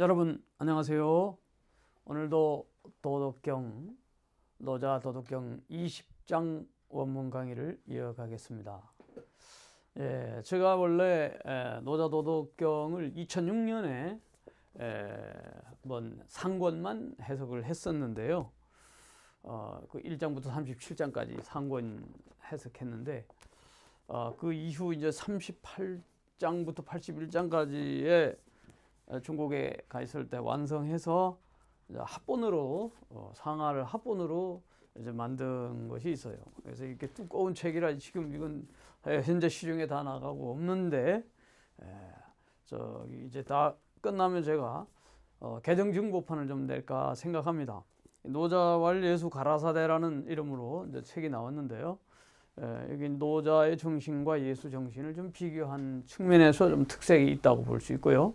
여러분 안녕하세요. 오늘도 도덕경 노자 도덕경 20장 원문 강의를 이어가겠습니다. 제가 원래 노자 도덕경을 2006년에 한번 상권만 해석을 했었는데요. 그 1장부터 37장까지 상권 해석했는데 그 이후 이제 38장부터 81장까지의 중국에 가 있을 때 완성해서 합본으로 상하를 합본으로 이제 만든 것이 있어요. 그래서 이렇게 두꺼운 책이라 지금 이건 현재 시중에 다 나가고 없는데 저기 이제 다 끝나면 제가 개정 증보판을 좀 낼까 생각합니다. 노자왈 예수 가라사대라는 이름으로 이제 책이 나왔는데요. 여기 노자의 정신과 예수 정신을 좀 비교한 측면에서 좀 특색이 있다고 볼 수 있고요.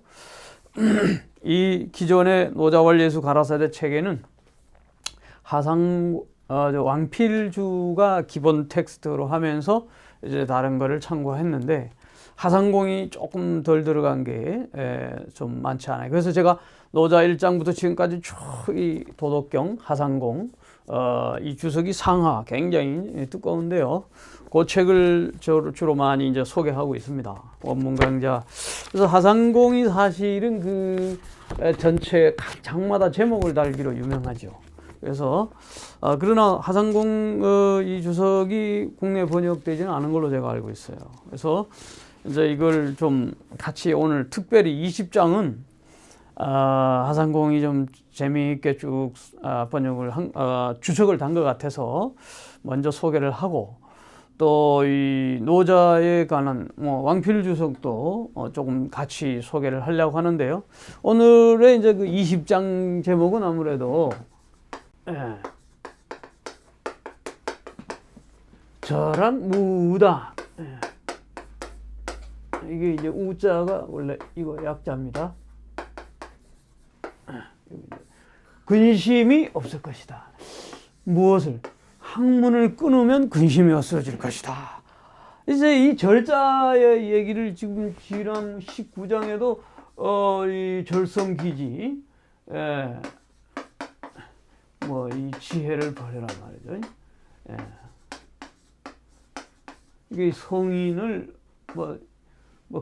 이 기존의 노자왈 예수 가라사대 책에는 왕필주가 기본 텍스트로 하면서 이제 다른 거를 참고했는데 하상공이 조금 덜 들어간 게 좀 많지 않아요. 그래서 제가 노자 1장부터 지금까지 쭉 이 도덕경 하상공 이 주석이 상하 굉장히 두꺼운데요. 그 책을 주로 많이 이제 소개하고 있습니다. 원문 강좌. 그래서 하상공이 사실은 그 전체 각 장마다 제목을 달기로 유명하죠. 그래서 그러나 하상공 이 주석이 국내 번역되지는 않은 걸로 제가 알고 있어요. 그래서 이제 이걸 좀 같이 오늘 특별히 20장은 하상공이 좀 재미있게 쭉 번역을 주석을 단 것 같아서 먼저 소개를 하고 또 이 노자에 관한 왕필 주석도 조금 같이 소개를 하려고 하는데요. 오늘의 이제 그 20장 제목은 아무래도 저랑 무다. 이게 이제 우자가 원래 이거 약자입니다. 근심이 없을 것이다. 무엇을? 학문을 끊으면 근심이 없어질 것이다. 이제 이 절자의 얘기를 지금 지난 19장에도 이 절성기지 이 지혜를 버려라 말이죠. 이게 성인을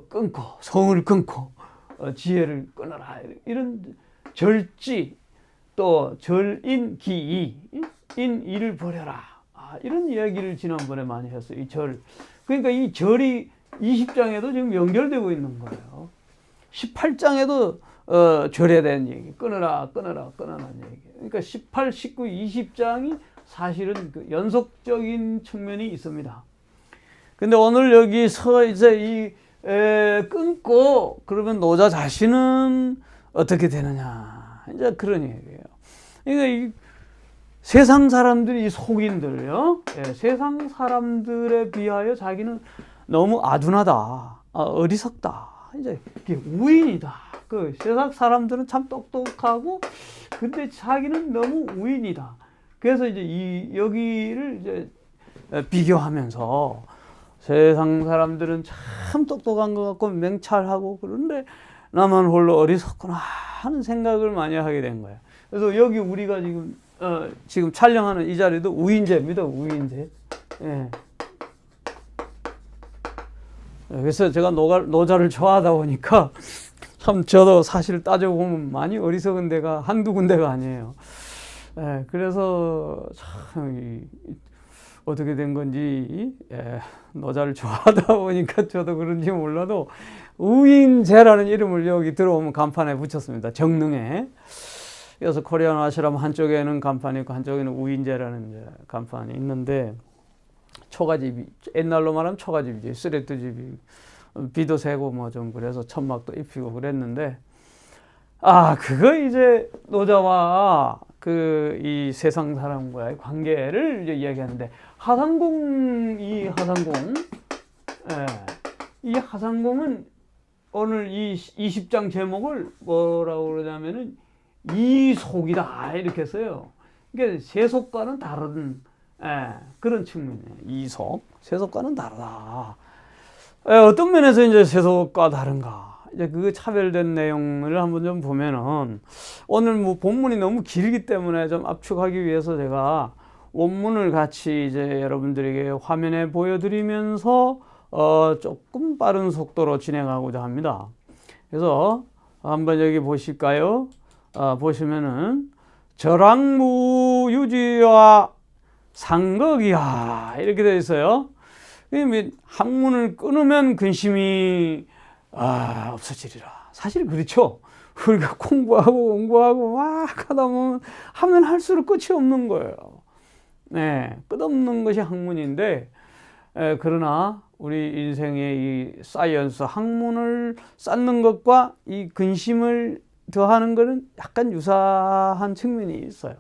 끊고 성을 끊고 지혜를 끊어라 이런 절지 또 절인기이 인이를 버려라 이런 이야기를 지난번에 많이 했어요. 이 절 그러니까 이 절이 20장에도 지금 연결되고 있는 거예요. 18장에도 절에 대한 얘기 끊으라는 얘기. 그러니까 18, 19, 20장이 사실은 그 연속적인 측면이 있습니다. 근데 오늘 여기서 이제 끊고 그러면 노자 자신은 어떻게 되느냐 이제 그런 얘기예요. 그러니까 이 세상 사람들이 속인들요, 세상 사람들에 비하여 자기는 너무 아둔하다, 어리석다, 이제 우인이다. 그 세상 사람들은 참 똑똑하고, 근데 자기는 너무 우인이다. 그래서 이제 여기를 이제 비교하면서 세상 사람들은 참 똑똑한 것 같고 맹찰하고 그런데 나만 홀로 어리석구나 하는 생각을 많이 하게 된 거예요. 그래서 여기 우리가 지금 촬영하는 이 자리도 우인제입니다. 우인제. 그래서 제가 노자를 좋아하다 보니까 참 저도 사실 따져보면 많이 어리석은 데가 한두 군데가 아니에요. 그래서 참 어떻게 된 건지 노자를 좋아하다 보니까 저도 그런지 몰라도 우인제라는 이름을 여기 들어오면 간판에 붙였습니다. 정릉에. 그래서 코리안 아시람 한쪽에는 간판이 있고 한쪽에는 우인제라는 간판이 있는데 초가집이 옛날로 말하면 초가집이지. 쓰레트집이 비도 새고 좀 그래서 천막도 입히고 그랬는데 그거 이제 노자와 이 세상 사람과의 관계를 이제 이야기하는데 이 하상공은 오늘 이 20장 제목을 뭐라고 그러냐면은 이속이다 이렇게 했어요. 그러니까 세속과는 다른 그런 측면이에요. 이속, 세속과는 다르다. 어떤 면에서 이제 세속과 다른가? 이제 그 차별된 내용을 한번 좀 보면은 오늘 뭐 본문이 너무 길기 때문에 좀 압축하기 위해서 제가 원문을 같이 이제 여러분들에게 화면에 보여드리면서 조금 빠른 속도로 진행하고자 합니다. 그래서 한번 여기 보실까요? 보시면은 절학무유지와 상극이야 이렇게 되어 있어요. 학문을 끊으면 근심이 없어지리라. 사실 그렇죠. 우리가 공부하고 막 하다 보면 하면 할수록 끝이 없는 거예요. 네, 끝없는 것이 학문인데, 그러나 우리 인생의 이 사이언스 학문을 쌓는 것과 이 근심을 더하는 것은 약간 유사한 측면이 있어요.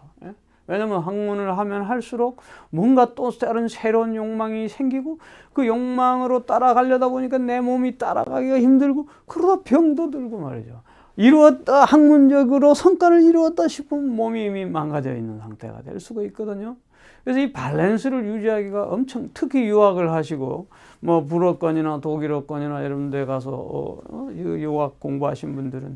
왜냐하면 학문을 하면 할수록 뭔가 또 다른 새로운 욕망이 생기고 그 욕망으로 따라가려다 보니까 내 몸이 따라가기가 힘들고 그러다 병도 들고 말이죠. 이루었다, 학문적으로 성과를 이루었다 싶으면 몸이 이미 망가져 있는 상태가 될 수가 있거든요. 그래서 이 밸런스를 유지하기가 엄청, 특히 유학을 하시고 뭐 불어권이나 독일어권이나 이런 데 가서 유학 공부하신 분들은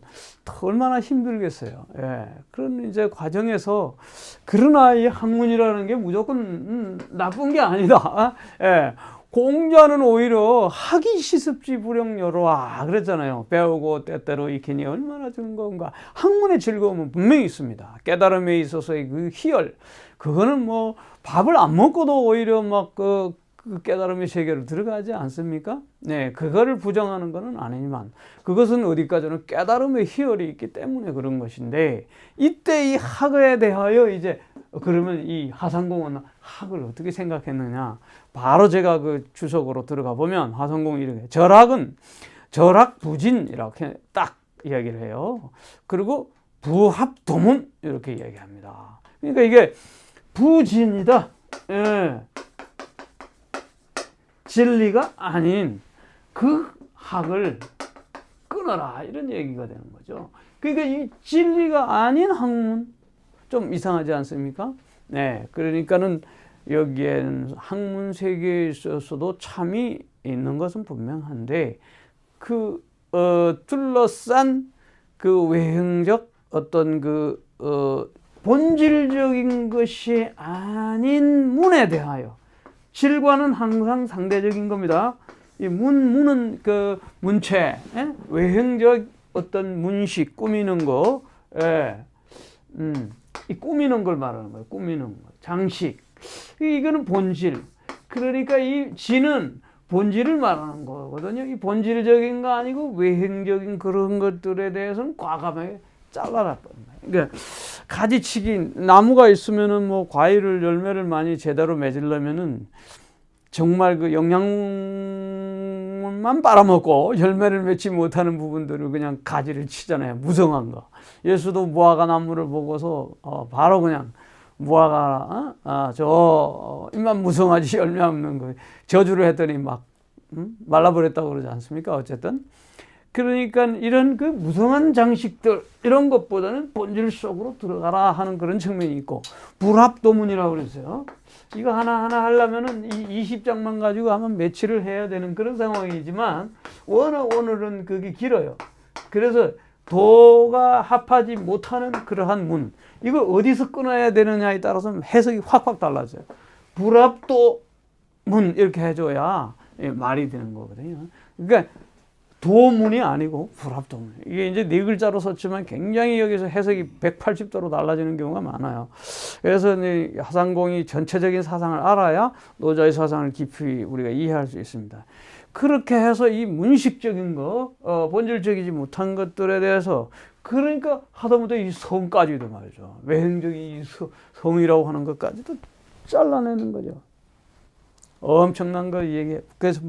얼마나 힘들겠어요. 예. 그런 이제 과정에서, 그러나 이 학문이라는 게 무조건 나쁜 게 아니다. 예. 공자는 오히려 하기 시습지 불영여로와 그랬잖아요. 배우고 때때로 익히니 얼마나 즐거운가. 학문의 즐거움은 분명히 있습니다. 깨달음에 있어서의 그 희열, 그거는 뭐 밥을 안 먹고도 오히려 막 그 깨달음의 세계로 들어가지 않습니까? 네, 그거를 부정하는 것은 아니지만 그것은 어디까지는 깨달음의 희열이 있기 때문에 그런 것인데, 이때 이 학에 대하여 이제 그러면 이 하상공은 학을 어떻게 생각했느냐? 바로 제가 그 주석으로 들어가 보면 하상공이 이렇게, 절학은 절학부진 이렇게 딱 이야기를 해요. 그리고 부합도문 이렇게 이야기합니다. 그러니까 이게 부진이다. 예. 진리가 아닌 그 학을 끊어라 이런 얘기가 되는 거죠. 그러니까 이 진리가 아닌 학문 좀 이상하지 않습니까? 네, 그러니까는 여기에는 학문 세계에 있어서도 참이 있는 것은 분명한데 둘러싼 그 외형적 어떤 본질적인 것이 아닌 문에 대하여, 질과는 항상 상대적인 겁니다. 이 문은 그 문체, 외형적 어떤 문식, 꾸미는 거, 이 꾸미는 걸 말하는 거예요. 꾸미는 거, 장식. 이거는 본질. 그러니까 이 지는 본질을 말하는 거거든요. 이 본질적인 거 아니고 외형적인 그런 것들에 대해서는 과감하게 잘라놨거든요. 그러니까 가지치기, 나무가 있으면은 뭐 과일을, 열매를 많이 제대로 맺으려면은 정말 그 영양만 빨아먹고 열매를 맺지 못하는 부분들을 그냥 가지를 치잖아요. 무성한 거. 예수도 무화과 나무를 보고서 바로 그냥 무화과 입만 무성하지 열매 없는 거 저주를 했더니 막 말라버렸다고 그러지 않습니까? 어쨌든 그러니까 이런 그 무성한 장식들 이런 것보다는 본질 속으로 들어가라 하는 그런 측면이 있고, 불합도문이라고 그랬어요. 이거 하나하나 하려면은 이 20장만 가지고 하면 며칠을 해야 되는 그런 상황이지만 오늘은 그게 길어요. 그래서 도가 합하지 못하는 그러한 문, 이거 어디서 끊어야 되느냐에 따라서 해석이 확확 달라져요. 불합도문 이렇게 해줘야 말이 되는 거거든요. 그러니까 도문이 아니고 불합도문. 이게 이제 네 글자로 썼지만 굉장히 여기서 해석이 180도로 달라지는 경우가 많아요. 그래서 하상공이 전체적인 사상을 알아야 노자의 사상을 깊이 우리가 이해할 수 있습니다. 그렇게 해서 이 문식적인 거, 본질적이지 못한 것들에 대해서, 그러니까 하다못해 이 성까지도 말이죠. 외형적인 이 성이라고 하는 것까지도 잘라내는 거죠. 엄청난 거 얘기해. 그래서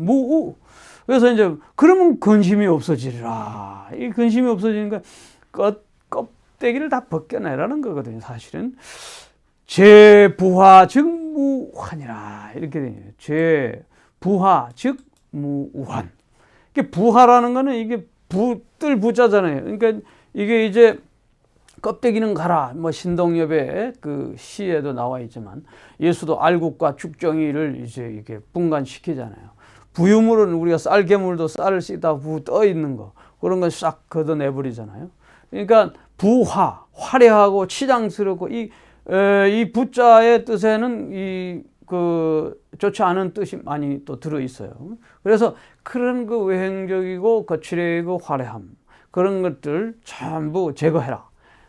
그래서 이제 그러면 근심이 없어지리라. 이 근심이 없어지니까 껍데기를 다 벗겨내라는 거거든요. 사실은 제부하 즉 무환이라 이렇게 되네요. 제부하 즉 무환. 이게 부하라는 거는 이게 뜰 부자잖아요. 그러니까 이게 이제 껍데기는 가라. 뭐 신동엽의 그 시에도 나와 있지만 예수도 알국과 죽정이를 이제 이렇게 분간시키잖아요. 부유물은 우리가 쌀, 개물도 쌀을 씻다 떠 있는 거. 그런 건 싹 걷어내버리잖아요. 그러니까 부화, 화려하고 치장스럽고 이 부자의 뜻에는 좋지 않은 뜻이 많이 또 들어 있어요. 그래서 그런 그 외형적이고 거칠고 화려함 그런 것들 전부 제거해라.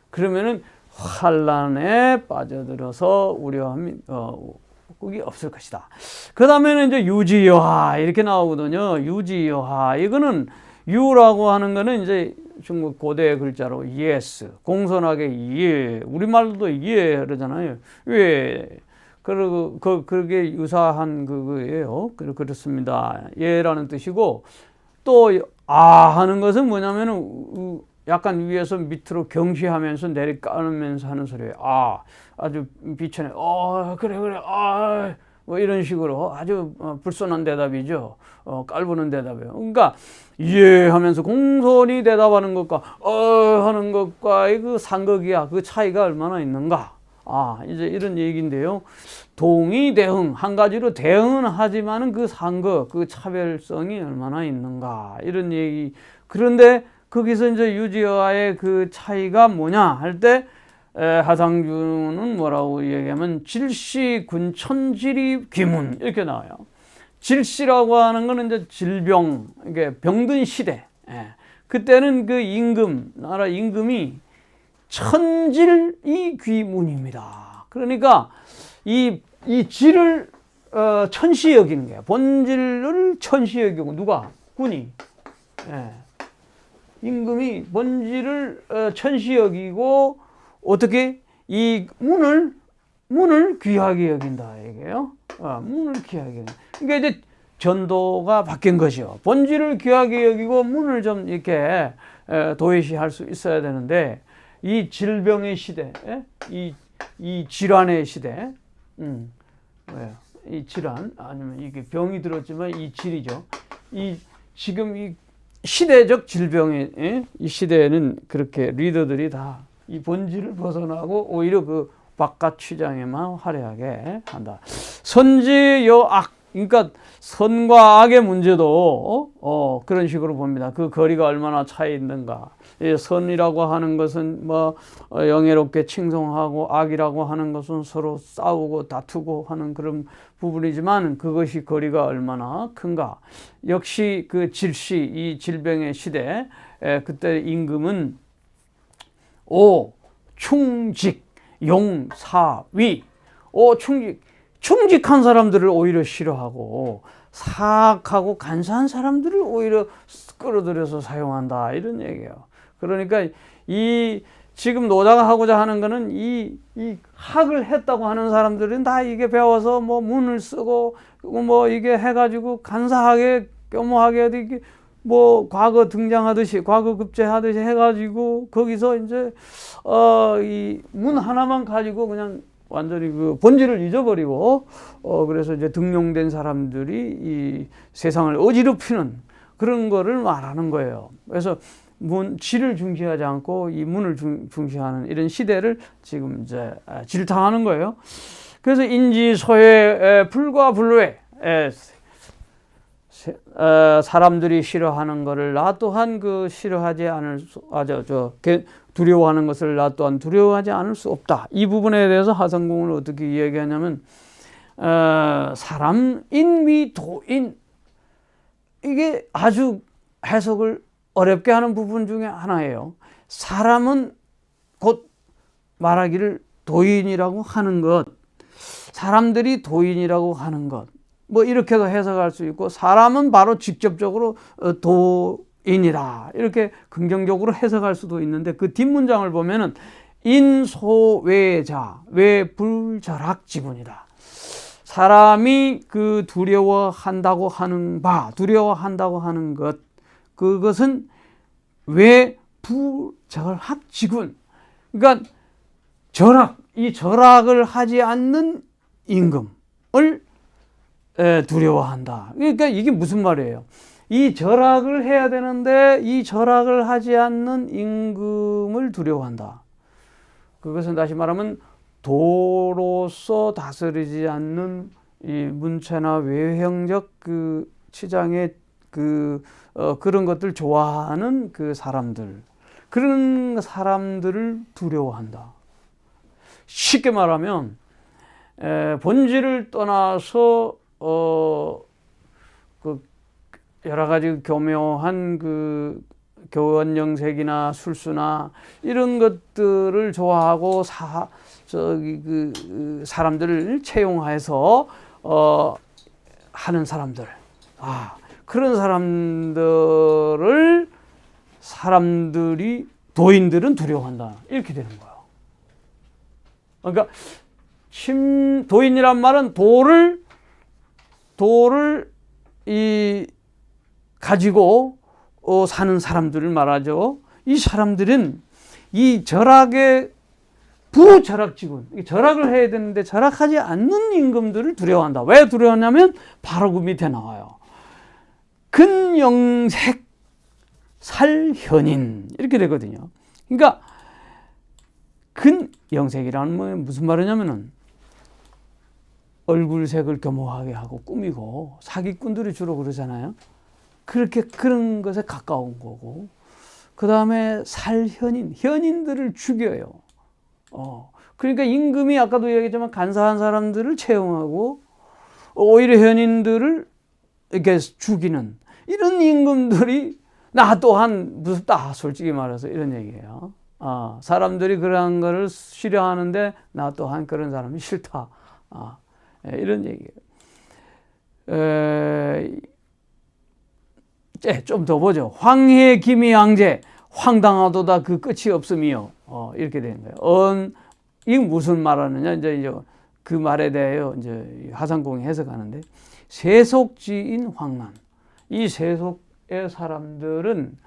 그러면은 환란에 빠져들어서 우려함이 그게 없을 것이다. 그 다음에는 이제 유지여하 이렇게 나오거든요. 유지여하 이거는 유라고 하는 거는 이제 중국 고대 글자로 yes 공손하게 예 우리말도 예 그러잖아요. 예 그게 유사한 그거예요. 그렇습니다. 예라는 뜻이고 또 하는 것은 뭐냐면은 약간 위에서 밑으로 경시하면서 내리깔면서 하는 소리예요. 아주 비천해. 그래. 뭐 이런 식으로 아주 불손한 대답이죠. 깔보는 대답이에요. 그러니까 하면서 공손히 대답하는 것과 하는 것과의 그 상극이야. 그 차이가 얼마나 있는가. 이제 이런 얘기인데요. 동의 대응 한 가지로 대응은 하지만은 그 상극, 그 차별성이 얼마나 있는가 이런 얘기. 그런데 거기서 이제 유지어와의 그 차이가 뭐냐 할 때 하상준은 뭐라고 얘기하면 질시 군천지리 귀문 이렇게 나와요. 질시라고 하는 거는 이제 질병, 이게 병든 시대. 그때는 그 나라 임금이 천질이 귀문입니다. 그러니까 이 질을 천시 여기는 거야. 본질을 천시 여기고 누가? 군이. 임금이 본질을 천시 여기고 어떻게 이 문을 귀하게 여긴다 이게요. 문을 귀하게 여긴다. 그러니까 이제 전도가 바뀐 것이요. 본질을 귀하게 여기고 문을 좀 이렇게 도외시할 수 있어야 되는데 이 질병의 시대, 이 질환의 시대, 이 질환 아니면 이게 병이 들었지만 이 질이죠. 지금 이 시대적 질병의 이 시대에는 그렇게 리더들이 다 이 본질을 벗어나고 오히려 그 바깥 취장에만 화려하게 한다. 선지여악, 그러니까 선과 악의 문제도 그런 식으로 봅니다. 그 거리가 얼마나 차이 있는가. 선이라고 하는 것은 영예롭게 칭송하고 악이라고 하는 것은 서로 싸우고 다투고 하는 그런 부분이지만 그것이 거리가 얼마나 큰가. 역시 그 질시, 이 질병의 시대, 그때 임금은 충직, 용사위, 충직한 사람들을 오히려 싫어하고 사악하고 간사한 사람들을 오히려 끌어들여서 사용한다 이런 얘기예요. 그러니까 지금 노자가 하고자 하는 거는 이 학을 했다고 하는 사람들은 다 이게 배워서 뭐 문을 쓰고 뭐 이게 해가지고 간사하게 교모하게 이게 뭐 과거 등장하듯이 과거 급제하듯이 해가지고 거기서 이제 이 문 하나만 가지고 그냥 완전히 그 본질을 잊어버리고 그래서 이제 등용된 사람들이 이 세상을 어지럽히는 그런 거를 말하는 거예요. 그래서 질을 중시하지 않고 이 문을 중시하는 이런 시대를 지금 이제 질타하는 거예요. 그래서 인지소외 불과 불외 사람들이 싫어하는 것을 나 또한 싫어하지 않을 수, 두려워하는 것을 나 또한 두려워하지 않을 수 없다. 이 부분에 대해서 하성공을 어떻게 이야기하냐면 사람인 미 도인, 이게 아주 해석을 어렵게 하는 부분 중에 하나예요. 사람은 곧 말하기를 도인이라고 하는 것, 사람들이 도인이라고 하는 것, 뭐 이렇게도 해석할 수 있고, 사람은 바로 직접적으로 도인이다 이렇게 긍정적으로 해석할 수도 있는데, 그 뒷문장을 보면은 인소외자, 외불절학지분이다. 사람이 그 두려워한다고 하는 것, 그것은 외부절학지군. 그러니까 이 절학을 하지 않는 임금을 두려워한다. 그러니까 이게 무슨 말이에요? 이 절학을 해야 되는데 이 절학을 하지 않는 임금을 두려워한다. 그것은 다시 말하면 도로서 다스리지 않는 이 문체나 외형적 그 치장의 그런 것들 좋아하는 그 사람들, 그런 사람들을 두려워한다. 쉽게 말하면 본질을 떠나서 그 여러 가지 교묘한 그 교원 영색이나 술수나 이런 것들을 좋아하고 그 사람들을 채용해서 하는 사람들, 그런 사람들이 도인들은 두려워한다, 이렇게 되는 거예요. 그러니까 도인이란 말은 도를 가지고 사는 사람들을 말하죠. 이 사람들은 이 절악의 부절악지군, 절악을 해야 되는데 절악하지 않는 임금들을 두려워한다. 왜 두려워하냐면 바로 그 밑에 나와요. 근영색 살현인, 이렇게 되거든요. 그러니까 근영색이라는 건 무슨 말이냐면은 얼굴색을 교묘하게 하고 꾸미고, 사기꾼들이 주로 그러잖아요. 그런 것에 가까운 거고, 그 다음에 현인들을 죽여요. 그러니까 임금이 아까도 얘기했지만 간사한 사람들을 채용하고 오히려 현인들을 이렇게 죽이는 이런 임금들이 나 또한 무섭다, 솔직히 말해서 이런 얘기예요. 사람들이 그러한 것을 싫어하는데 나 또한 그런 사람이 싫다, 이런 얘기예요. 좀 더 보죠. 황해 기미 양제, 황당하도다 그 끝이 없음이요. 이렇게 되는 거예요. 이게 무슨 말하느냐? 이제 그 말에 대하여 이제 하상공이 해석하는데, 세속지인 황난. 이 세속의 사람들은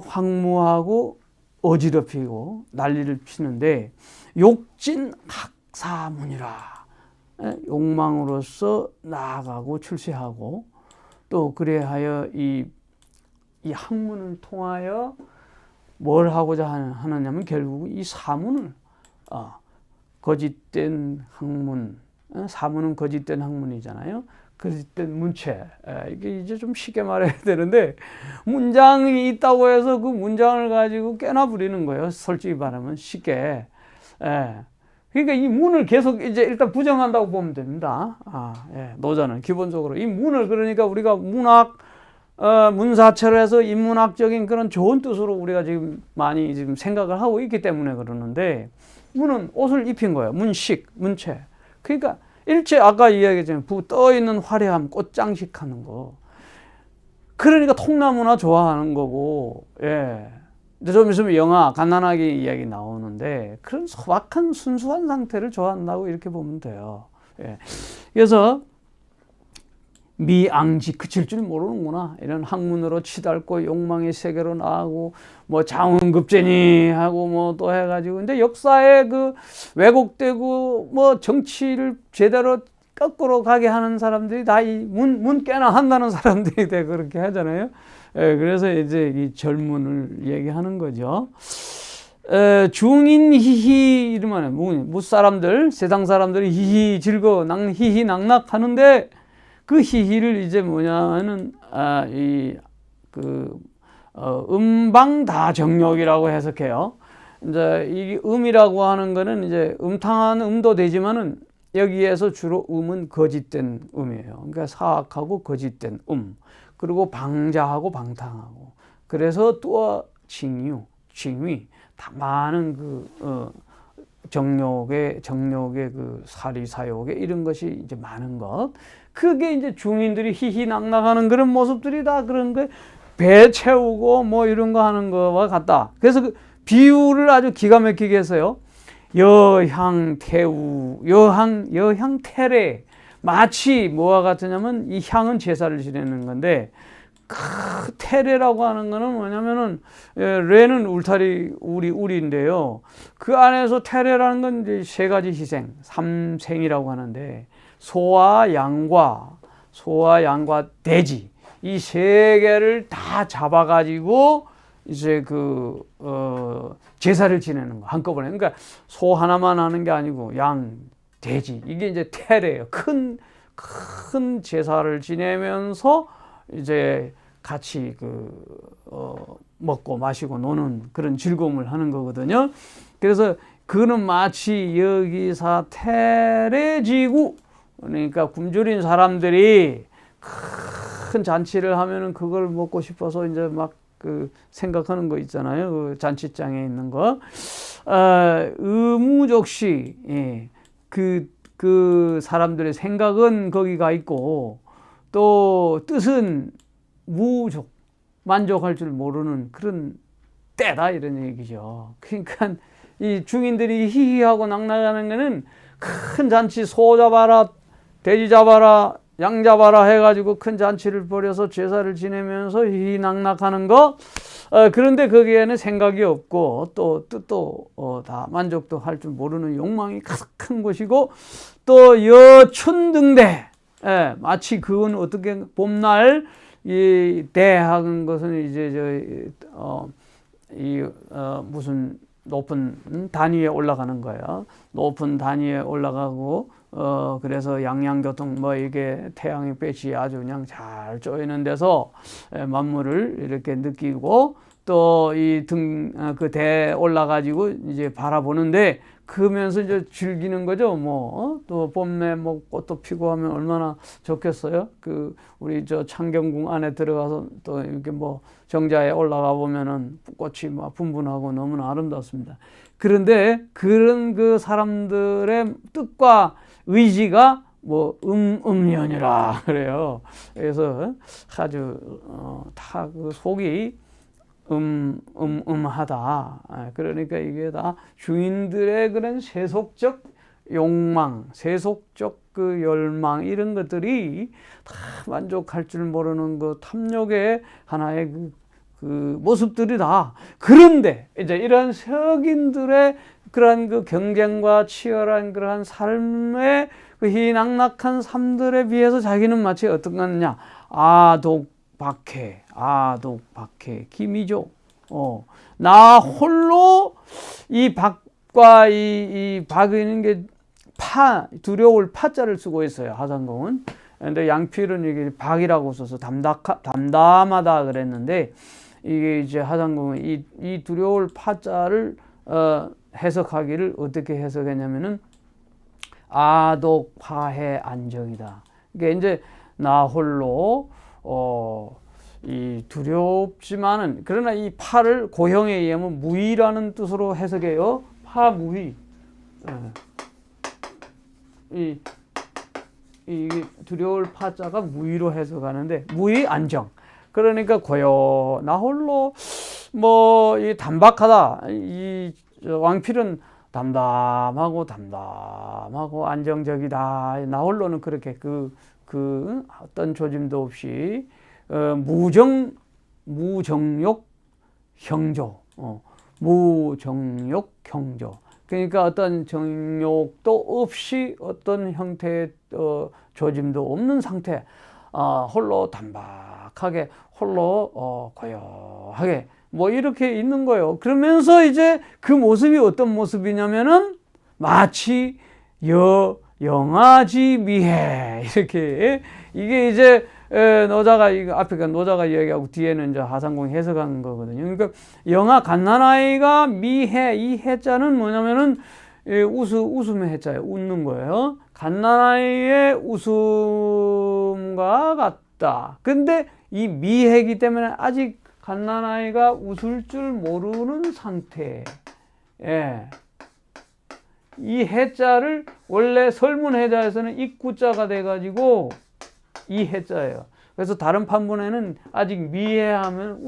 황무하고 어지럽히고 난리를 피는데, 욕진 학사문이라. 욕망으로서 나아가고 출세하고, 또 그래하여 이 학문을 통하여 뭘 하고자 하느냐면 결국 이 사문을, 거짓된 학문, 사문은 거짓된 학문이잖아요. 거짓된 문체, 이게 이제 좀 쉽게 말해야 되는데, 문장이 있다고 해서 그 문장을 가지고 깨나 부리는 거예요. 솔직히 말하면 쉽게. 그러니까 이 문을 계속 이제 일단 부정한다고 보면 됩니다. 노자는 기본적으로 이 문을, 그러니까 우리가 문사철에서 인문학적인 그런 좋은 뜻으로 우리가 지금 많이 지금 생각을 하고 있기 때문에 그러는데, 문은 옷을 입힌 거예요. 문식, 문체. 그러니까 일체 아까 이야기했지만 떠 있는 화려함, 꽃장식하는 거. 그러니까 통나무나 좋아하는 거고, 근데 좀 있으면 영화 갓난아기 이야기 나오는데 그런 소박한 순수한 상태를 좋아한다고 이렇게 보면 돼요. 그래서 미앙지, 그칠 줄 모르는구나, 이런 학문으로 치달고 욕망의 세계로 나가고 뭐 장원급제니 하고 뭐 또 해가지고, 근데 역사에 그 왜곡되고 뭐 정치를 제대로 거꾸로 가게 하는 사람들이 다 이 문 깨나 한다는 사람들이 다 그렇게 하잖아요. 그래서 이제 이 젊은을 얘기하는 거죠. 중인 히히 이러면 무사람들, 세상 사람들이 히히 즐거워, 히히 낙낙 하는데, 그 히히를 이제 뭐냐면은 음방다정욕이라고 해석해요. 이제 이 음이라고 하는 거는 이제 음탕한 음도 되지만은 여기에서 주로 음은 거짓된 음이에요. 그러니까 사악하고 거짓된 그리고 방자하고 방탕하고, 그래서 또 징위, 다 많은 그 정욕의 그 사리사욕의 이런 것이 이제 많은 것. 그게 이제 중인들이 희희낙낙하는 그런 모습들이 다 그런 거, 배 채우고 뭐 이런 거 하는 거와 같다. 그래서 그 비유를 아주 기가 막히게 했어요. 여향태우, 여향태래. 마치 뭐와 같으냐면 이 향은 제사를 지내는 건데, 태래라고 하는 거는 뭐냐면은, 레는 울타리, 우리인데요. 그 안에서 태래라는 건 이제 세 가지 희생, 삼생이라고 하는데, 소와 양과 돼지, 이 세 개를 다 잡아가지고 이제 제사를 지내는 거 한꺼번에. 그러니까 소 하나만 하는 게 아니고 양, 돼지, 이게 이제 태래예요. 큰 제사를 지내면서 이제 같이 먹고 마시고 노는 그런 즐거움을 하는 거거든요. 그래서 그는 마치 여기사 테레지구, 그러니까 굶주린 사람들이 큰 잔치를 하면은 그걸 먹고 싶어서 이제 막 생각하는 거 있잖아요. 그 잔치장에 있는 거. 의무적시, 예. 그 사람들의 생각은 거기가 있고, 또 뜻은 무족, 만족할 줄 모르는 그런 때다, 이런 얘기죠. 그러니까 이 중인들이 히히하고 낙낙하는 거는 큰 잔치, 소 잡아라, 돼지 잡아라, 양 잡아라 해가지고 큰 잔치를 벌여서 제사를 지내면서 희희낙낙하는 거. 그런데 거기에는 생각이 없고 또 뜻도 다 만족도 할 줄 모르는 욕망이 가득한 것이고, 또 여춘등대, 마치 그건 어떻게 봄날 이 대하는 것은 이제 무슨 높은 단위에 올라가는 거예요. 높은 단위에 올라가고, 그래서 양양교통 이게 태양빛이 아주 그냥 잘 쪼이는 데서 만물을 이렇게 느끼고, 또 그 대 올라가지고 이제 바라보는데, 그러면서 이제 즐기는 거죠. 또 봄에 꽃도 피고 하면 얼마나 좋겠어요. 우리 창경궁 안에 들어가서 또 이렇게 정자에 올라가 보면은 꽃이 막 분분하고 너무나 아름답습니다. 그런데 그런 그 사람들의 뜻과 의지가 음연이라 그래요. 그래서 아주 다 그 속이 음하다. 그러니까 이게 다 주인들의 그런 세속적 욕망, 세속적 그 열망, 이런 것들이 다 만족할 줄 모르는 그 탐욕의 하나의 그 모습들이다. 그런데 이제 이런 석인들의 그러한 그 경쟁과 치열한 그러한 삶의 그 희낙낙한 삶들에 비해서 자기는 마치 어떤 거냐? 아독박해, 기미죠. 나 홀로 이 박과 이 박이는 게 두려울 파자를 쓰고 있어요, 하상공은. 근데 양필은 이게 박이라고 써서 담담하다 그랬는데, 이게 이제 하상공은 이 두려울 파자를 해석하기를 어떻게 해석했냐면은 아독화해 안정이다. 이게 이제 나 홀로 이 두렵지만은, 그러나 이 파를 고형에 의하면 무의라는 뜻으로 해석해요. 파무의. 이 두려울 파자가 무의로 해석하는데, 무의 안정. 그러니까 나 홀로 이 담박하다. 이 왕필은 담담하고 안정적이다. 나 홀로는 그렇게 어떤 조짐도 없이 무정욕 형조, 무정욕 형조. 그러니까 어떤 정욕도 없이 어떤 형태의 조짐도 없는 상태, 홀로 담박하게, 홀로 고요하게 이렇게 있는 거예요. 그러면서 이제 그 모습이 어떤 모습이냐면은 마치 영아지 미해, 이렇게. 이게 이제 노자가 앞에 노자가 이야기하고 뒤에는 이제 하상공이 해석한 거거든요. 그러니까 영아 갓난아이가 미해, 이 해자는 뭐냐면은 웃음의 해자예요. 웃는 거예요. 갓난아이의 웃음과 같다. 근데 이 미해이기 때문에 아직 갓난아이가 웃을 줄 모르는 상태. 이 해자를 원래 설문해자에서는 입구자가 돼가지고 이 해자예요. 그래서 다른 판본에는 아직 미해하면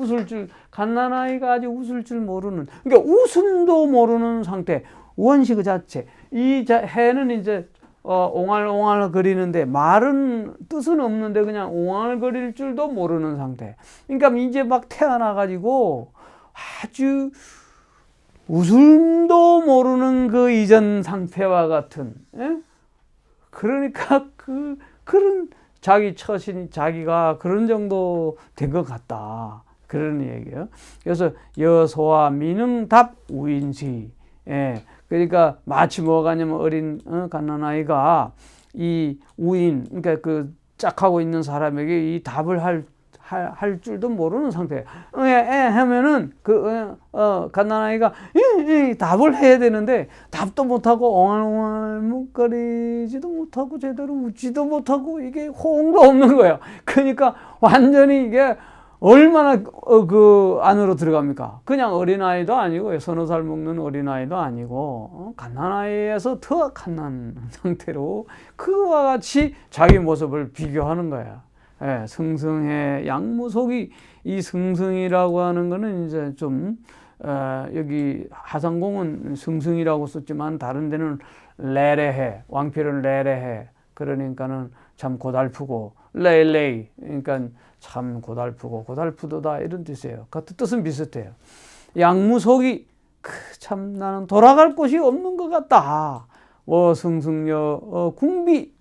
갓난아이가 아직 웃을 줄 모르는, 그러니까 웃음도 모르는 상태, 원시 그 자체. 이 해는 이제 옹알옹알 거리는데, 말은 뜻은 없는데 그냥 옹알거릴 줄도 모르는 상태. 그러니까 이제 막 태어나가지고 아주 웃음도 모르는 그 이전 상태와 같은, 그러니까 그런 자기 처신이, 자기가 그런 정도 된 것 같다, 그런 얘기예요. 그래서 여소와 미능답 우인시. 그러니까 마치 뭐가 냐면 어린 갓난아이가 이 우인, 그러니까 그 짝하고 있는 사람에게 이 답을 할 줄도 모르는 상태예요. 하면은 갓난아이가 답을 해야 되는데 답도 못하고 엉알엉알거리지도 못하고 제대로 웃지도 못하고 이게 호응도 없는 거예요. 그러니까 완전히 이게 얼마나 안으로 들어갑니까? 그냥 어린아이도 아니고 서너 살 먹는 어린아이도 아니고 갓난아이에서 더 갓난 상태로 그와 같이 자기 모습을 비교하는 거예요. 예, 승승해 양무속이 이 승승이라고 하는 거는 이제 좀 여기 하상공은 승승이라고 썼지만 다른 데는 레레해, 왕필은 레레해. 그러니까는 참 고달프고 레레이 그러니까 참 고달프도다 이런 뜻이에요. 같은 뜻은 비슷해요. 양무속이 참 나는 돌아갈 곳이 없는 것 같다. 승승여 궁비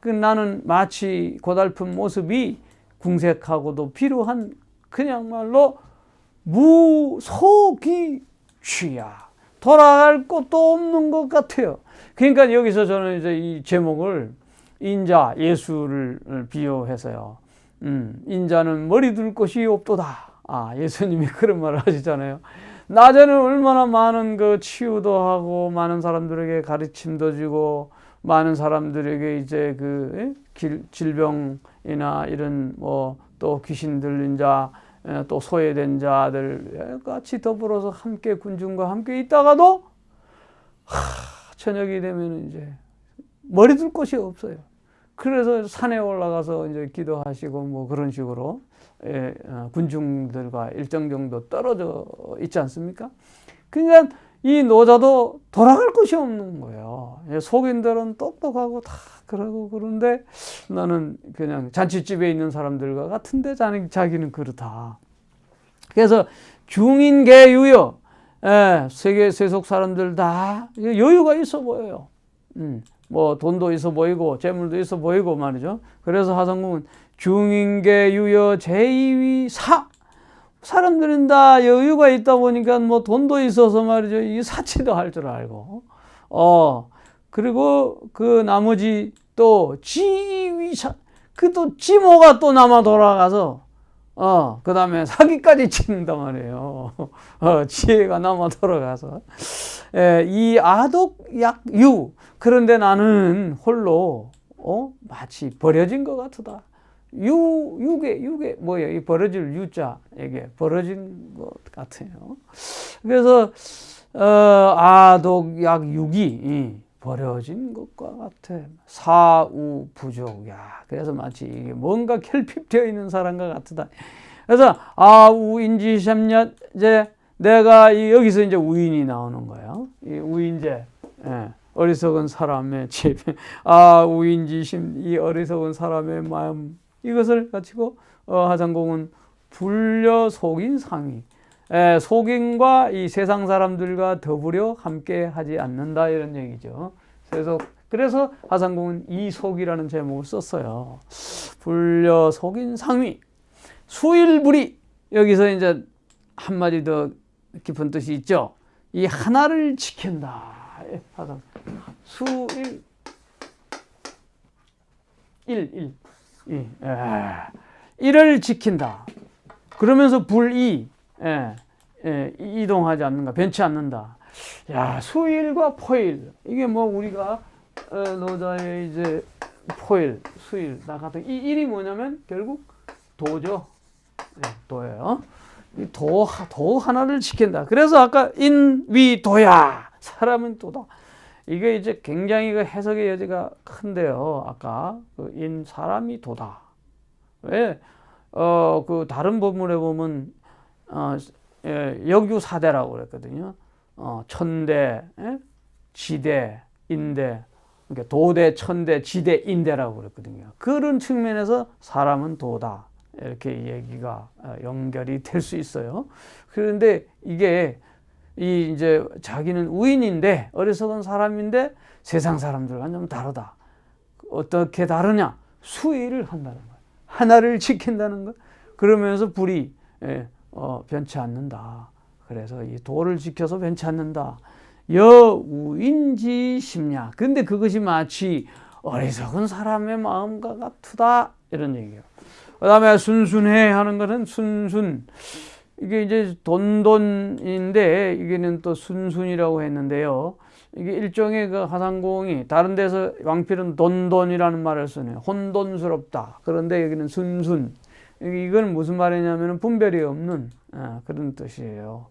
나는 마치 고달픈 모습이 궁색하고도 비루한 그냥말로 무속이취야. 돌아갈 곳도 없는 것 같아요. 그러니까 여기서 저는 이제 이 제목을 인자 예수를 비유해서요. 인자는 머리 둘 곳이 없도다. 예수님이 그런 말을 하시잖아요. 낮에는 얼마나 많은 치유도 하고 많은 사람들에게 가르침도 주고 많은 사람들에게 이제 질병이나 이런 또 귀신 들린 자, 또 소외된 자들 같이 더불어서 함께 군중과 함께 있다가도 저녁이 되면 이제 머리 둘 곳이 없어요. 그래서 산에 올라가서 이제 기도하시고 그런 식으로 군중들과 일정 정도 떨어져 있지 않습니까? 그러니까 이 노자도 돌아갈 곳이 없는 거예요. 속인들은 똑똑하고 다 그러고 그런데 나는 그냥 잔치집에 있는 사람들과 같은데 자기는 그렇다. 그래서 중인계유여, 세계 세속 사람들 다 여유가 있어 보여요. 돈도 있어 보이고 재물도 있어 보이고 말이죠. 그래서 하상궁은 중인계유여 제2위 사람들은 다 여유가 있다 보니까 돈도 있어서 말이죠. 이 사치도 할 줄 알고 그리고 그 나머지 또 지위사 또 지모가 또 남아 돌아가서 그 다음에 사기까지 치는단 말이에요. 지혜가 남아 돌아가서 이 아독약유. 그런데 나는 홀로 마치 버려진 것 같다. 유게 뭐예요? 이 버려질 유자 이게 버려진 것 같아요. 그래서 아독약육이 버려진 것과 같아. 사우부족. 그래서 마치 이게 뭔가 결핍되어 있는 사람과 같다. 그래서 우인지삼냐 이제 내가 여기서 이제 우인이 나오는 거예요. 이 우인제. 어리석은 사람의 집. 우인지심 이 어리석은 사람의 마음 이것을 가지고 하상공은 불려 속인 상위. 속인과 이 세상 사람들과 더불어 함께 하지 않는다 이런 얘기죠. 그래서 하상공은 이속이라는 제목을 썼어요. 불려 속인 상위. 수일불이 여기서 이제 한마디 더 깊은 뜻이 있죠. 이 하나를 지킨다. 수일 일을 지킨다. 그러면서 불이 이동하지 않는가, 변치 않는다. 수일과 포일 이게 우리가 노자의 이제 포일, 수일 나 같은 이 일이 뭐냐면 결국 도죠. 도예요. 이 도 하나를 지킨다. 그래서 아까 인위도야 사람은 도다. 이게 이제 굉장히 해석의 여지가 큰데요. 아까 사람이 도다. 왜? 다른 본문에 보면 역유사대라고 그랬거든요. 천대, 지대, 인대, 그러니까 도대, 천대, 지대, 인대라고 그랬거든요. 그런 측면에서 사람은 도다. 이렇게 얘기가 연결이 될 수 있어요. 그런데 이게 이제 자기는 우인인데 어리석은 사람인데 세상 사람들과 좀 다르다. 어떻게 다르냐? 수일을 한다는 거예요. 하나를 지킨다는 것. 그러면서 불이 변치 않는다. 그래서 이 도를 지켜서 변치 않는다. 여우인지 심냐. 근데 그것이 마치 어리석은 사람의 마음과 같으다. 이런 얘기예요. 그다음에 순순해 하는 것은 순순. 이게 이제 돈돈인데 이게는 또 순순이라고 했는데요. 이게 일종의 그 하상공이 다른 데서 왕필은 돈돈이라는 말을 쓰네요. 혼돈스럽다. 그런데 여기는 순순. 이건 무슨 말이냐면 분별이 없는 그런 뜻이에요.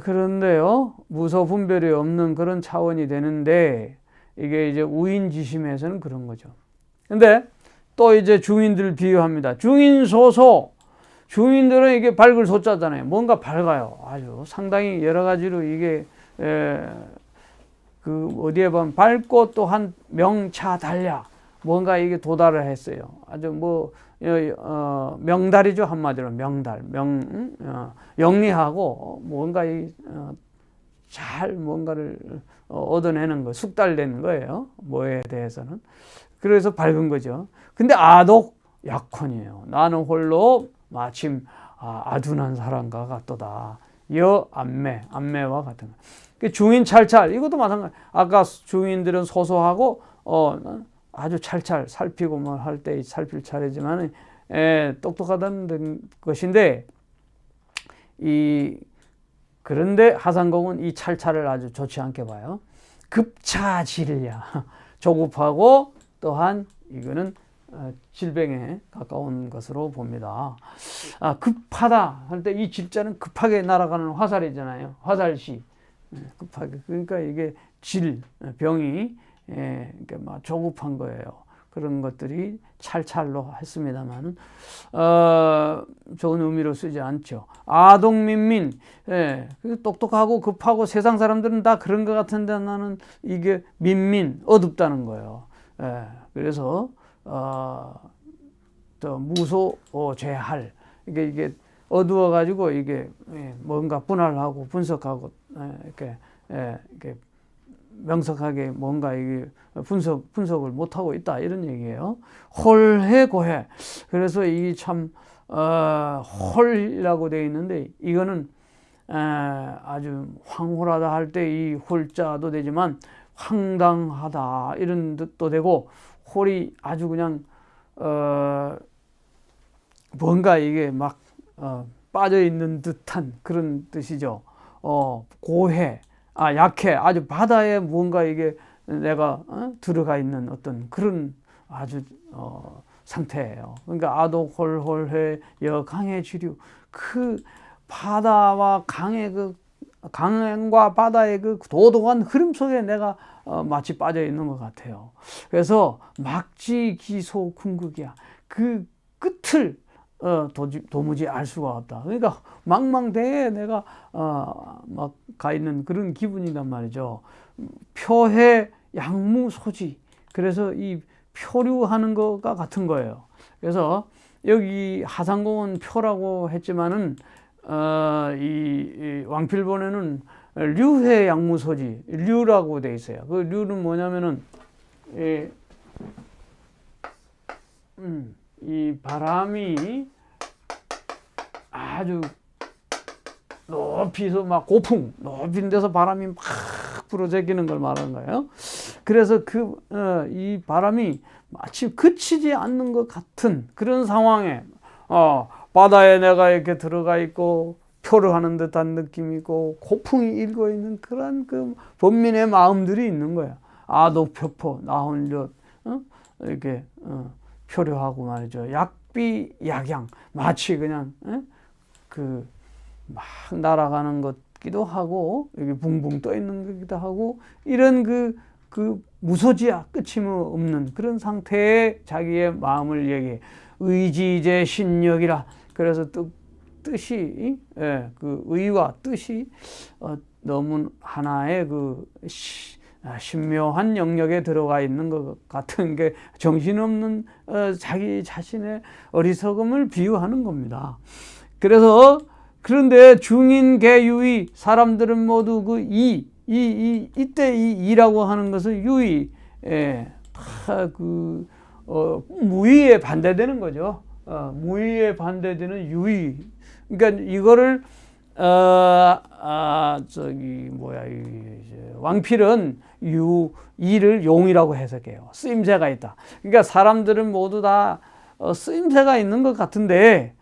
그런데요, 무소 분별이 없는 그런 차원이 되는데 이게 이제 우인지심에서는 그런 거죠. 근데 또 이제 중인들 비유합니다. 중인소소. 중인들은 이게 밝을 소자잖아요. 뭔가 밝아요. 아주 상당히 여러 가지로 이게 그 어디에 보면 밝고 또한 명차달랴. 뭔가 이게 도달을 했어요. 아주 뭐 명달이죠. 한마디로 명달. 영리하고 뭔가 잘 뭔가를 얻어내는 거, 숙달되는 거예요. 뭐에 대해서는. 그래서 밝은 거죠. 근데 아독 약혼이에요. 나는 홀로 마침 아둔한 사람과 같도다. 안매와 같은 거. 중인 찰찰 이것도 마찬가지. 아까 중인들은 소소하고 아주 찰찰 살피고 뭐 할 때 살필 차례지만 똑똑하다는 것인데 그런데 하상공은 이 찰찰을 아주 좋지 않게 봐요. 급차질이야. 조급하고 또한 이거는 질병에 가까운 것으로 봅니다. 급하다 할 때 이 질자는 급하게 날아가는 화살이잖아요. 화살시. 급하게. 그러니까 이게 병이 그러니까 막 조급한 거예요. 그런 것들이 찰찰로 했습니다만은 좋은 의미로 쓰지 않죠. 아동민민, 똑똑하고 급하고 세상 사람들은 다 그런 것 같은데 나는 이게 민민, 어둡다는 거예요. 그래서 또 무소제할 이게 어두워가지고 이게 뭔가 분할하고 분석하고 이렇게 명석하게 뭔가 이게 분석을 못하고 있다 이런 얘기예요. 홀해고해. 그래서 이게 참 홀이라고 되어 있는데 이거는 아주 황홀하다 할 때 이 홀자도 되지만 황당하다 이런 뜻도 되고 홀이 아주 그냥 뭔가 이게 막 빠져 있는 듯한 그런 뜻이죠. 고해. 약해. 아주 바다에 뭔가 이게 내가 들어가 있는 어떤 그런 아주 상태예요. 그러니까 아독 홀홀해 여강의 지류. 그 바다와 강과 바다의 그 도도한 흐름 속에 내가 마치 빠져 있는 것 같아요. 그래서 막지기소 궁극이야. 그 끝을 도무지 알 수가 없다. 그러니까 망망대해에 내가 막 가 있는 그런 기분이란 말이죠. 표해 양무소지. 그래서 이 표류하는 것과 같은 거예요. 그래서 여기 하상공은 표라고 했지만은 이 왕필본에는 류해 양무소지. 류라고 돼 있어요. 그 류는 뭐냐면은 이 바람이 아주 높이서 막 고풍, 높은 데서 바람이 막 불어제끼는 걸 말하는 거예요. 그래서 이 바람이 마치 그치지 않는 것 같은 그런 상황에 바다에 내가 이렇게 들어가 있고 표류하는 듯한 느낌이고 고풍이 일고 있는 그런 그 범민의 마음들이 있는 거야. 아독표포 나혼젓 이렇게 표류하고 말이죠. 약비약양 마치 그냥 막 날아가는 것기도 하고 여기 붕붕 떠 있는 것기도 하고 이런 그 무소지야 끝이 없는 그런 상태에 자기의 마음을 얘기해. 의지제 신력이라. 그래서 뜻이 그 의와 뜻이 너무 하나의 그 신묘한 영역에 들어가 있는 것 같은 게 정신없는 자기 자신의 어리석음을 비유하는 겁니다. 그런데 중인계유의 사람들은 모두 이때 이 이라고 하는 것은 유의 무의에 반대되는 거죠. 무의에 반대되는 유의. 그러니까 이거를 왕필은 이를 용이라고 해석해요. 쓰임새가 있다. 그러니까 사람들은 모두 다 쓰임새가 있는 것 같은데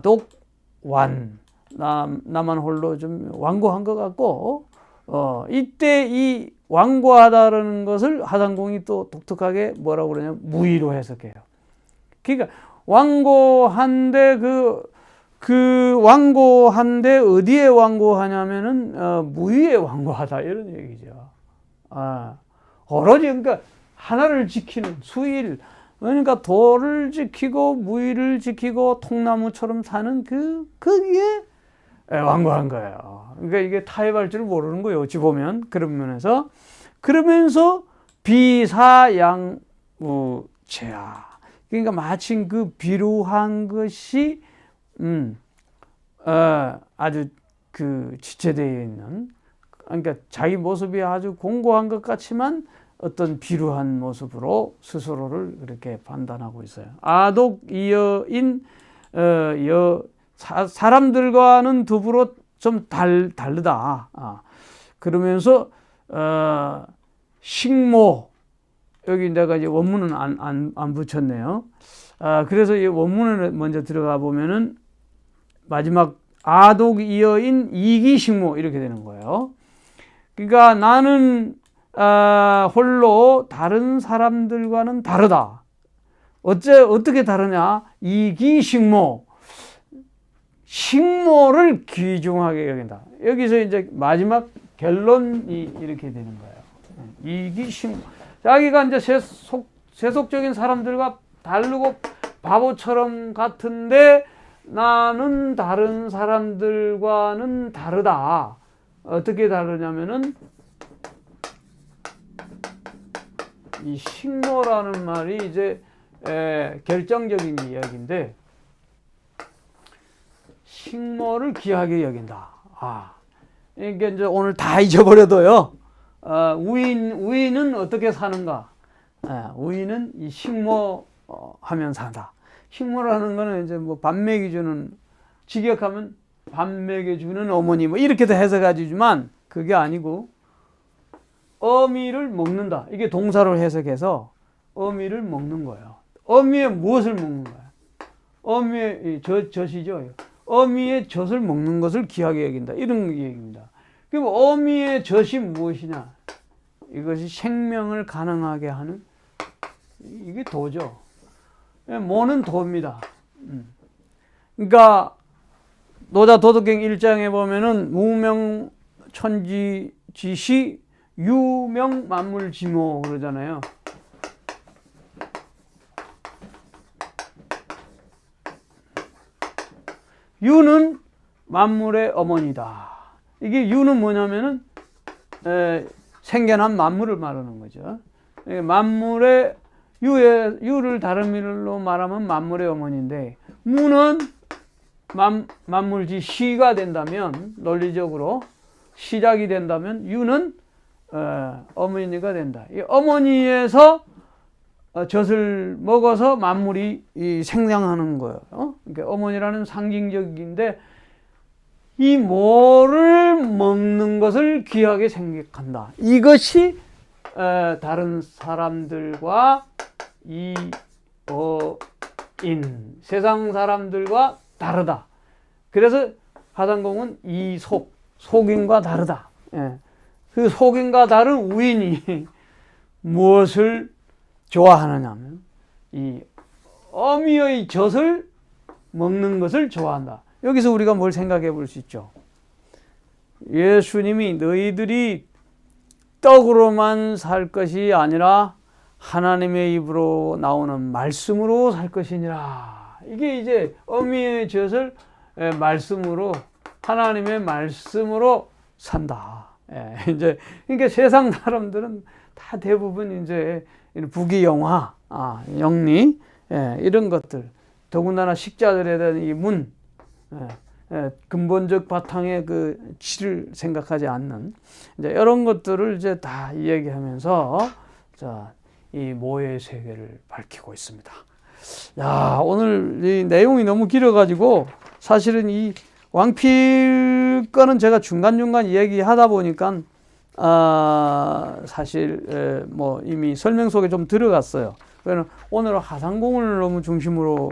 독완 나만 홀로 좀 완고한 것 같고 이때 이 완고하다라는 것을 하상공이 또 독특하게 뭐라고 그러냐면 무의로 해석해요. 그러니까 완고한데 그 완고한데 어디에 완고하냐면은 무의에 완고하다 이런 얘기죠. 오로지 그러니까 하나를 지키는 수일, 그러니까 도를 지키고 무의를 지키고 통나무처럼 사는 거기에 완고한 거예요. 그러니까 이게 타협할 줄 모르는 거예요. 어찌 보면 그런 면에서 그러면서 비사양무제야. 그러니까 마침 그 비루한 것이 아주 그 지체되어 있는, 그러니까 자기 모습이 아주 공고한 것 같지만 어떤 비루한 모습으로 스스로를 그렇게 판단하고 있어요. 아독이여인 사람들과는 더불어 좀 다르다. 그러면서 식모, 여기 내가 이제 원문은 안 붙였네요. 그래서 이 원문을 먼저 들어가 보면은 마지막 아독이여인 이기식모 이렇게 되는 거예요. 그러니까 나는 홀로 다른 사람들과는 다르다. 어떻게 다르냐? 이기식모. 식모를 귀중하게 여긴다. 여기서 이제 마지막 결론이 이렇게 되는 거예요. 이기식모. 자기가 이제 세속적인 사람들과 다르고 바보처럼 같은데 나는 다른 사람들과는 다르다. 어떻게 다르냐면은 이 식모라는 말이 이제 결정적인 이야기인데 식모를 귀하게 여긴다. 이게 이제 오늘 다 잊어버려도요. 우인은 어떻게 사는가? 우인은 이 식모 하면 산다. 식모라는 거는 이제 뭐 밥 먹여주는, 직역하면 밥 먹여주는 어머니 뭐 이렇게도 해석하지만 그게 아니고 어미를 먹는다. 이게 동사로 해석해서 어미를 먹는 거예요. 어미의 무엇을 먹는 거야? 어미의 젖이죠. 어미의 젖을 먹는 것을 귀하게 여긴다. 이런 얘기입니다. 그럼 어미의 젖이 무엇이냐? 이것이 생명을 가능하게 하는, 이게 도죠. 모는 도입니다. 그러니까 노자 도덕경 1장에 보면은 무명천지지시 유명만물지모 그러잖아요. 유는 만물의 어머니다. 이게 유는 뭐냐면은 생겨난 만물을 말하는 거죠. 만물의 유를 다른 말로 말하면 만물의 어머니인데, 무는 만물지 시가 된다면, 논리적으로 시작이 된다면 유는 어머니가 된다. 이 어머니에서 젖을 먹어서 만물이 생장하는 거예요. 그러니까 어머니라는 상징적인데 이 모를 먹는 것을 귀하게 생각한다. 이것이 다른 사람들과 세상 사람들과 다르다. 그래서 하상공은 속인과 다르다. 그 속인과 다른 우인이 무엇을 좋아하느냐면 이 어미의 젖을 먹는 것을 좋아한다. 여기서 우리가 뭘 생각해 볼 수 있죠. 예수님이 너희들이 떡으로만 살 것이 아니라 하나님의 입으로 나오는 말씀으로 살 것이니라. 이게 이제 어미의 젖을 말씀으로, 하나님의 말씀으로 산다. 이제 그러니까 세상 사람들은 다 대부분 이제 부귀영화, 영리, 이런 것들, 더군다나 식자들에 대한 이 문, 근본적 바탕의 그 질을 생각하지 않는 이제 이런 것들을 이제 다 이야기하면서 이 모의 세계를 밝히고 있습니다. 야, 오늘 이 내용이 너무 길어가지고 사실은 이 왕필 거는 제가 중간중간 이야기하다 보니까 사실 뭐 이미 설명 속에 좀 들어갔어요. 그래서 오늘은 하상공을 너무 중심으로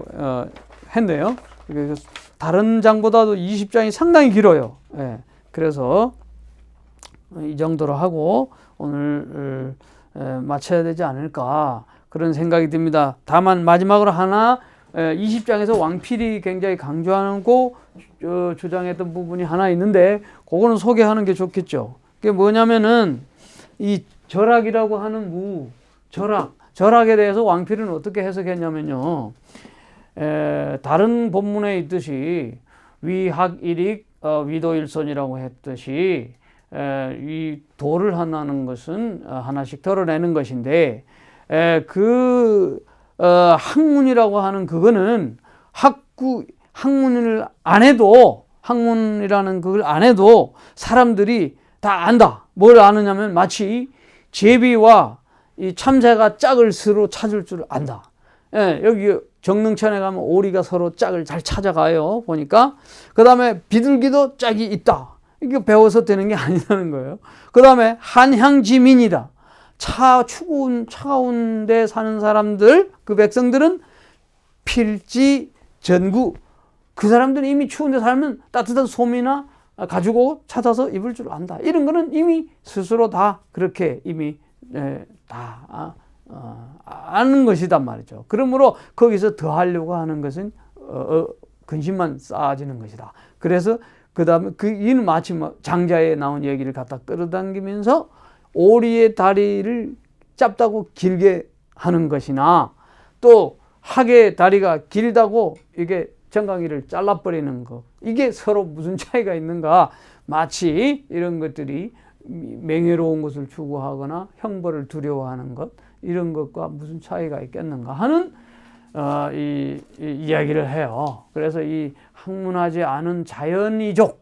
했네요. 그래서 다른 장보다도 20장이 상당히 길어요. 예, 그래서 이 정도로 하고 오늘 마쳐야 되지 않을까 그런 생각이 듭니다. 다만 마지막으로 하나 20장에서 왕필이 굉장히 강조하고 주장했던 부분이 하나 있는데 그거는 소개하는 게 좋겠죠. 그게 뭐냐면은 이 절학이라고 하는 절학에 대해서 왕필은 어떻게 해석했냐면요. 다른 본문에 있듯이 위학일익 위도일손이라고 했듯이 이 도를 하나는 것은 하나씩 덜어내는 것인데 학문이라고 하는 그거는 학문을 안 해도 학문이라는 그걸 안 해도 사람들이 다 안다. 뭘 아느냐면 마치 제비와 이 참새가 짝을 서로 찾을 줄 안다. 여기 정릉천에 가면 오리가 서로 짝을 잘 찾아가요. 보니까. 그 다음에 비둘기도 짝이 있다. 이게 배워서 되는 게 아니라는 거예요. 그 다음에 한향지민이다. 차가운 데 사는 사람들, 그 백성들은 필지, 전구. 그 사람들은 이미 추운 데 살면 따뜻한 솜이나 가지고 찾아서 입을 줄 안다. 이런 거는 이미 스스로 다 그렇게 이미 다 아는 것이단 말이죠. 그러므로 거기서 더 하려고 하는 것은 근심만 쌓아지는 것이다. 그래서 그 다음에 이는 마치 장자에 나온 얘기를 갖다 끌어당기면서 오리의 다리를 짧다고 길게 하는 것이나 또 학의 다리가 길다고 이게 정강이를 잘라버리는 것, 이게 서로 무슨 차이가 있는가. 마치 이런 것들이 명예로운 것을 추구하거나 형벌을 두려워하는 것, 이런 것과 무슨 차이가 있겠는가 하는 이 이야기를 해요. 그래서 이 학문하지 않은 자연이족,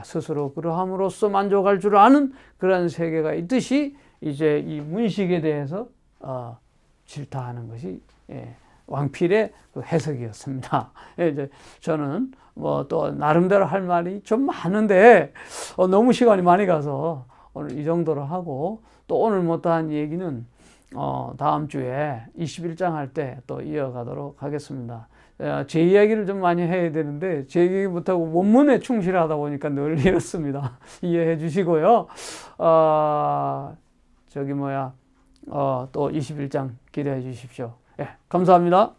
스스로 그러함으로써 만족할 줄 아는 그런 세계가 있듯이 이제 이 문식에 대해서 질타하는 것이 왕필의 그 해석이었습니다. 이제 저는 뭐 또 나름대로 할 말이 좀 많은데 너무 시간이 많이 가서 오늘 이 정도로 하고, 또 오늘 못한 얘기는 다음 주에 21장 할 때 또 이어가도록 하겠습니다. 제 이야기를 좀 많이 해야 되는데 제 얘기 못하고 원문에 충실하다 보니까 늘 이렇습니다. 이해해 주시고요. 또 21장 기대해 주십시오. 감사합니다.